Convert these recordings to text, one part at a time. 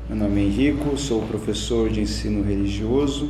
Meu nome é Henrico, sou professor de ensino religioso,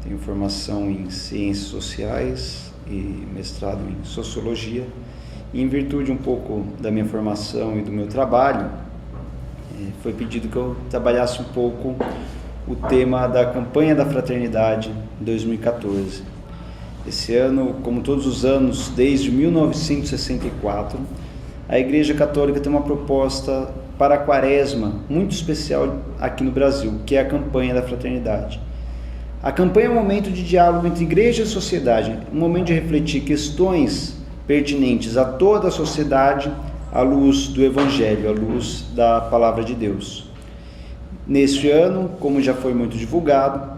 tenho formação em ciências sociais e mestrado em sociologia. E em virtude um pouco da minha formação e do meu trabalho, foi pedido que eu trabalhasse um pouco o tema da campanha da fraternidade 2014. Esse ano, como todos os anos, desde 1964, a Igreja Católica tem uma proposta para a Quaresma muito especial aqui no Brasil, que é a campanha da fraternidade. A campanha é um momento de diálogo entre igreja e sociedade, um momento de refletir questões pertinentes a toda a sociedade à luz do Evangelho, à luz da Palavra de Deus. Neste ano, como já foi muito divulgado,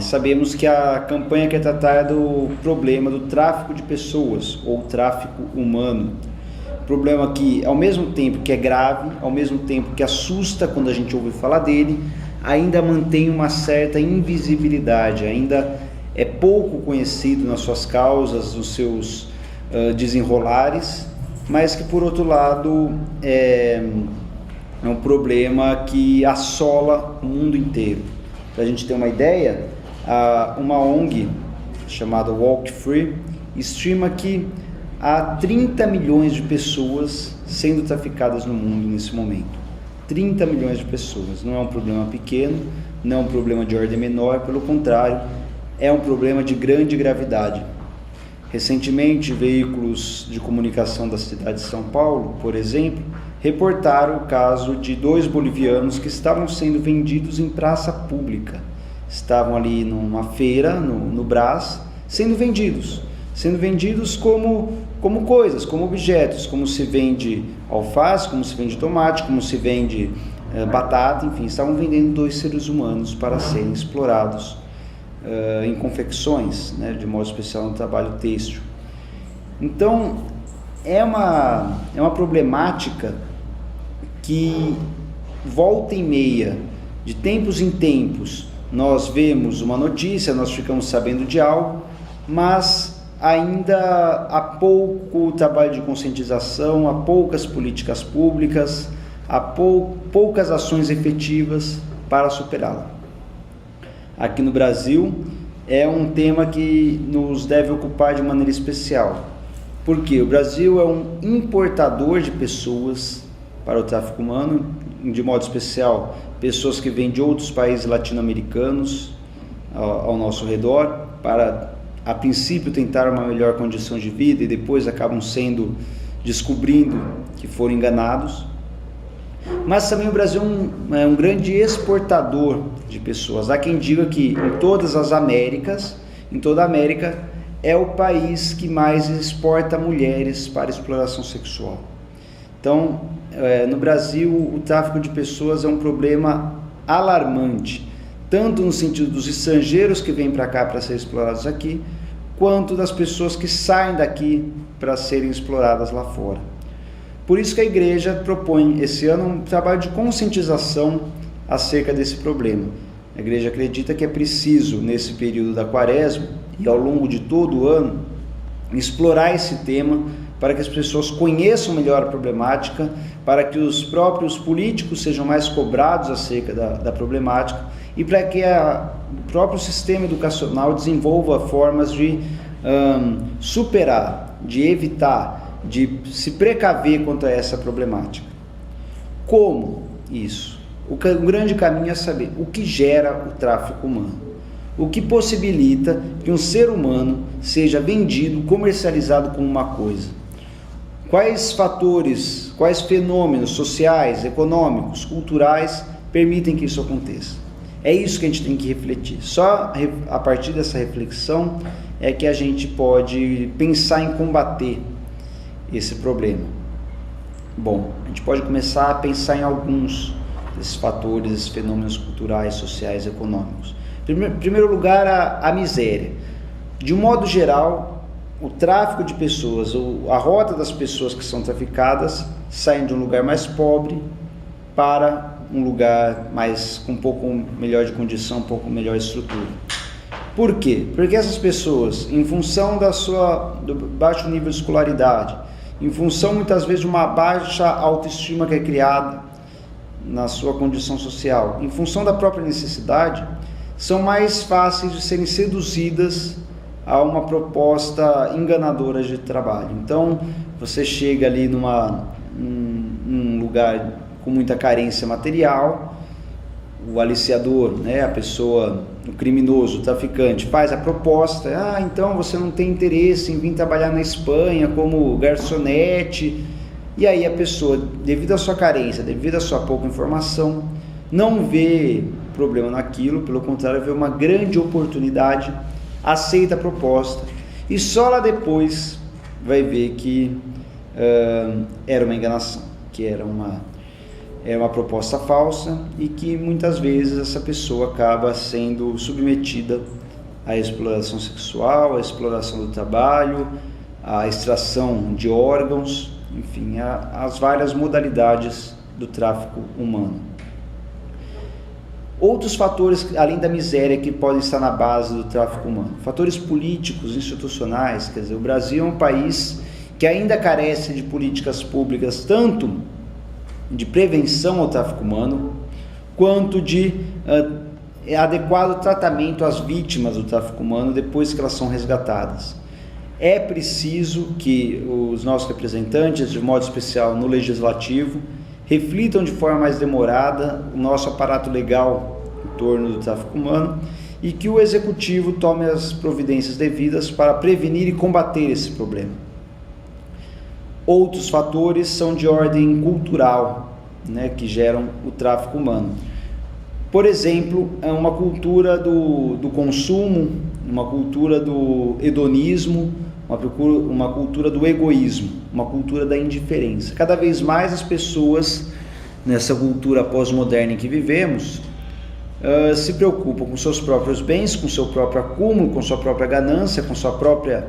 sabemos que a campanha quer tratar do problema do tráfico de pessoas ou tráfico humano. Problema que, ao mesmo tempo que é grave, ao mesmo tempo que assusta quando a gente ouve falar dele, ainda mantém uma certa invisibilidade, ainda é pouco conhecido nas suas causas, nos seus desenrolares, mas que, por outro lado, é um problema que assola o mundo inteiro. Para a gente ter uma ideia, uma ONG chamada Walk Free estima que há 30 milhões de pessoas sendo traficadas no mundo nesse momento. 30 milhões de pessoas. Não é um problema pequeno, não é um problema de ordem menor, pelo contrário, é um problema de grande gravidade. Recentemente, veículos de comunicação da cidade de São Paulo, por exemplo, reportaram o caso de 2 bolivianos que estavam sendo vendidos em praça pública. Estavam ali numa feira, no Brás, sendo vendidos como coisas, como objetos, como se vende alface, como se vende tomate, como se vende batata, enfim, estavam vendendo 2 seres humanos para serem explorados em confecções, né, de modo especial no trabalho têxtil. Então, é uma problemática que volta e meia, de tempos em tempos, nós vemos uma notícia, nós ficamos sabendo de algo, mas ainda há pouco trabalho de conscientização, há poucas políticas públicas, há poucas ações efetivas para superá-la. Aqui no Brasil é um tema que nos deve ocupar de maneira especial, porque o Brasil é um importador de pessoas para o tráfico humano, de modo especial pessoas que vêm de outros países latino-americanos ao nosso redor, para a princípio tentar uma melhor condição de vida e depois acabam descobrindo que foram enganados. Mas também o Brasil é um grande exportador de pessoas. Há quem diga que em toda a América, é o país que mais exporta mulheres para exploração sexual. Então, no Brasil, o tráfico de pessoas é um problema alarmante, tanto no sentido dos estrangeiros que vêm para cá para serem explorados aqui, quanto das pessoas que saem daqui para serem exploradas lá fora. Por isso que a igreja propõe esse ano um trabalho de conscientização acerca desse problema. A igreja acredita que é preciso, nesse período da Quaresma e ao longo de todo o ano, explorar esse tema para que as pessoas conheçam melhor a problemática, para que os próprios políticos sejam mais cobrados acerca da problemática e para que o próprio sistema educacional desenvolva formas de superar, de evitar, de se precaver contra essa problemática. Como isso? O grande caminho é saber o que gera o tráfico humano, o que possibilita que um ser humano seja vendido, comercializado como uma coisa. Quais fatores, quais fenômenos sociais, econômicos, culturais permitem que isso aconteça? É isso que a gente tem que refletir. Só a partir dessa reflexão é que a gente pode pensar em combater esse problema. Bom, a gente pode começar a pensar em alguns desses fatores, esses fenômenos culturais, sociais, econômicos. Em primeiro lugar, a miséria. De um modo geral, o tráfico de pessoas, a rota das pessoas que são traficadas, saem de um lugar mais pobre para um lugar com um pouco melhor de condição, um pouco melhor estrutura. Por quê? Porque essas pessoas, em função do baixo nível de escolaridade, em função muitas vezes de uma baixa autoestima que é criada, na sua condição social, em função da própria necessidade, são mais fáceis de serem seduzidas a uma proposta enganadora de trabalho. Então, você chega ali num lugar com muita carência material, o aliciador, né, a pessoa, o criminoso, o traficante, faz a proposta: então você não tem interesse em vir trabalhar na Espanha como garçonete. E aí a pessoa, devido à sua carência, devido à sua pouca informação, não vê problema naquilo, pelo contrário, vê uma grande oportunidade, aceita a proposta e só lá depois vai ver que era uma enganação, que era uma proposta falsa, e que muitas vezes essa pessoa acaba sendo submetida à exploração sexual, à exploração do trabalho, à extração de órgãos, enfim, as várias modalidades do tráfico humano. Outros fatores, além da miséria, que podem estar na base do tráfico humano: fatores políticos, institucionais. Quer dizer, o Brasil é um país que ainda carece de políticas públicas, tanto de prevenção ao tráfico humano, quanto de adequado tratamento às vítimas do tráfico humano depois que elas são resgatadas. É preciso que os nossos representantes, de modo especial no Legislativo, reflitam de forma mais demorada o nosso aparato legal em torno do tráfico humano, e que o Executivo tome as providências devidas para prevenir e combater esse problema. Outros fatores são de ordem cultural, né, que geram o tráfico humano. Por exemplo, uma cultura do consumo, uma cultura do hedonismo, uma cultura do egoísmo, uma cultura da indiferença. Cada vez mais as pessoas, nessa cultura pós-moderna em que vivemos, se preocupam com seus próprios bens, com seu próprio acúmulo, com sua própria ganância, com sua própria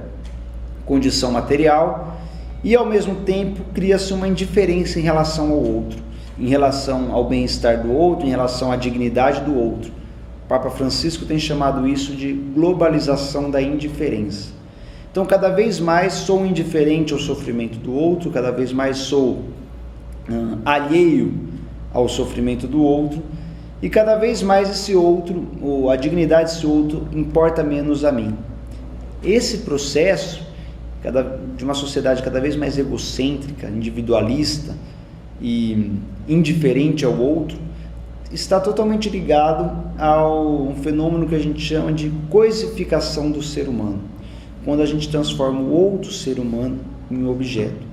condição material, e ao mesmo tempo cria-se uma indiferença em relação ao outro, em relação ao bem-estar do outro, em relação à dignidade do outro. O Papa Francisco tem chamado isso de globalização da indiferença. Então, cada vez mais sou indiferente ao sofrimento do outro, cada vez mais sou alheio ao sofrimento do outro, e cada vez mais esse outro, ou a dignidade desse outro, importa menos a mim. Esse processo de uma sociedade cada vez mais egocêntrica, individualista e indiferente ao outro, está totalmente ligado a um fenômeno que a gente chama de coisificação do ser humano, quando a gente transforma o outro ser humano em um objeto.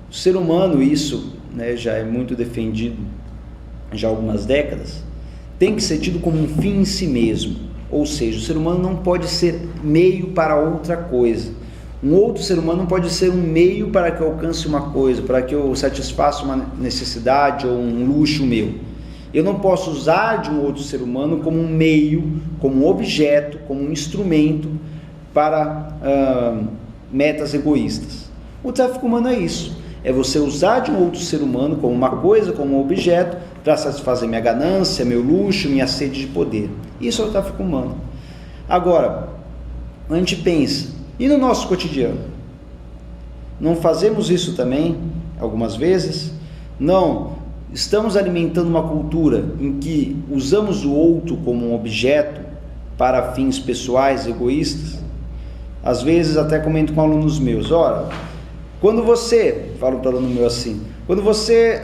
O ser humano, isso, né, já é muito defendido já há algumas décadas, tem que ser tido como um fim em si mesmo, ou seja, o ser humano não pode ser meio para outra coisa. Um outro ser humano não pode ser um meio para que eu alcance uma coisa, para que eu satisfaça uma necessidade ou um luxo meu. Eu não posso usar de um outro ser humano como um meio, como um objeto, como um instrumento para metas egoístas. O tráfico humano é isso, é você usar de um outro ser humano como uma coisa, como um objeto, para satisfazer minha ganância, meu luxo, minha sede de poder. Isso é o tráfico humano. Agora, a gente pensa, e no nosso cotidiano? Não fazemos isso também, algumas vezes? Não estamos alimentando uma cultura em que usamos o outro como um objeto para fins pessoais, egoístas? Às vezes até comento com alunos meus: ora, quando você, falo para aluno meu assim, quando você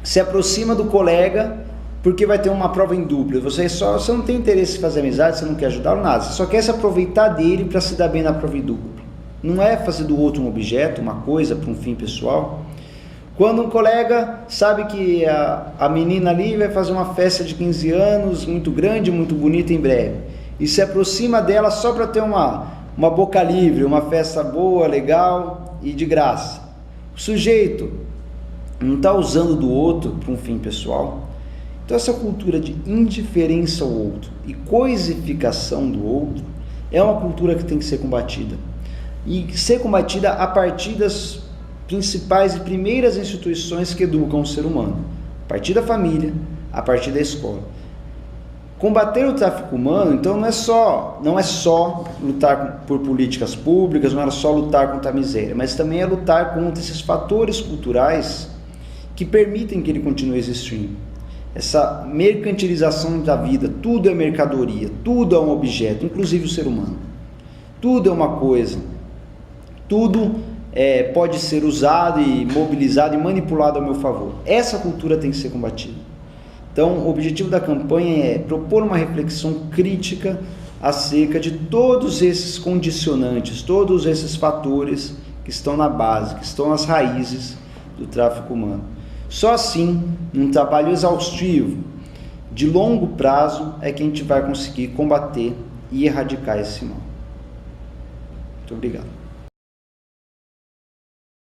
se aproxima do colega porque vai ter uma prova em dupla, você não tem interesse em fazer amizade, você não quer ajudá-lo, nada, você só quer se aproveitar dele para se dar bem na prova em dupla. Não é fazer do outro um objeto, uma coisa para um fim pessoal. Quando um colega sabe que a menina ali vai fazer uma festa de 15 anos, muito grande, muito bonita em breve, e se aproxima dela só para ter uma boca livre, uma festa boa, legal e de graça. O sujeito não está usando do outro para um fim pessoal. Então essa cultura de indiferença ao outro e coisificação do outro é uma cultura que tem que ser combatida. E ser combatida a partir das principais e primeiras instituições que educam o ser humano, a partir da família, a partir da escola. Combater o tráfico humano, então, não é só lutar por políticas públicas, não é só lutar contra a miséria, mas também é lutar contra esses fatores culturais que permitem que ele continue existindo. Essa mercantilização da vida, tudo é mercadoria, tudo é um objeto, inclusive o ser humano. Tudo é uma coisa, tudo pode ser usado e mobilizado e manipulado ao meu favor. Essa cultura tem que ser combatida. Então, o objetivo da campanha é propor uma reflexão crítica acerca de todos esses condicionantes, todos esses fatores que estão na base, que estão nas raízes do tráfico humano. Só assim, num trabalho exaustivo, de longo prazo, é que a gente vai conseguir combater e erradicar esse mal. Muito obrigado.